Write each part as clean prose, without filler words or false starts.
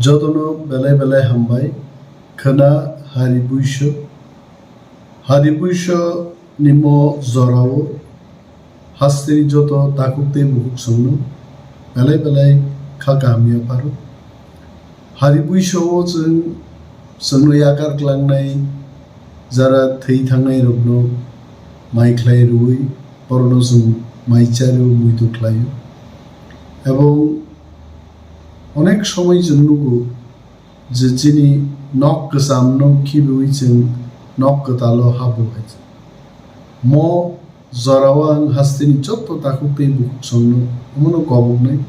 Jotto belai belai Hambai khana hari Buiso nimo zorao Hasteni Jotto takukte bukuk songno belai belai khagamia paru hari Buiso songno yakar klangnai jara thei thangnai rokno mai khlai rui porno sung mai charu muito khlayo এবং অনেক সময় জন্যগো যে যিনি knock সামনো খিবুইছেন knock তালো হাবু হয়েছে ম জরাওয়াং হাস্তেনি যত তাকুতে বুক সঙ্গে মনো কবক নাই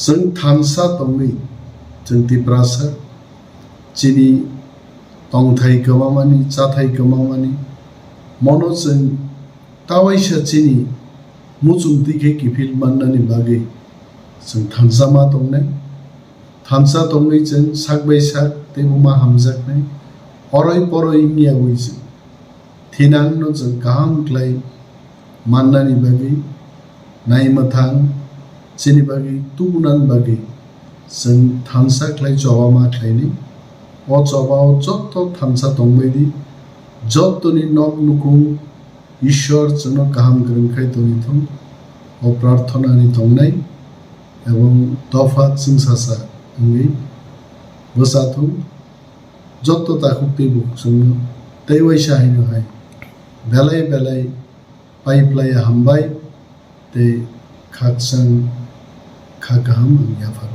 जों थानसा तंगै जों तिब्रासा जिनि तंथाय गमामानि जाथाय गमामानि मनो जों तावाइसा जिनि मुजुम दिखे किफिल माननानि बागै जों थानसामा दंनाय थानसा दंनाय जों सागबाय साग तेबुमा हामजाकनाय अराय परय नियावै जों थिनांनो जों गाहाम ग्लाय माननानि बागै नायमथां जिनि बागै तुबुनान बागै जों थानसा क्लाय जवामा क्लायनि अ जवाव जत्तो थानसा दंबायदि जत्तोनि नक नुकुं ईश्वर जोंनो गाहाम गोरोंखाय दनिथं अ प्रार्थनानि दंनाय এবং তফাৎ সিংসাসা ইংগি বসাথু যত তাকুতে বুক সঙ্গ তেওয়াই শাহিনো হয় বেলাই বেলাই পাইপ্লাই হামবাই তে খাকসাং খাগাহাম ইয়াফার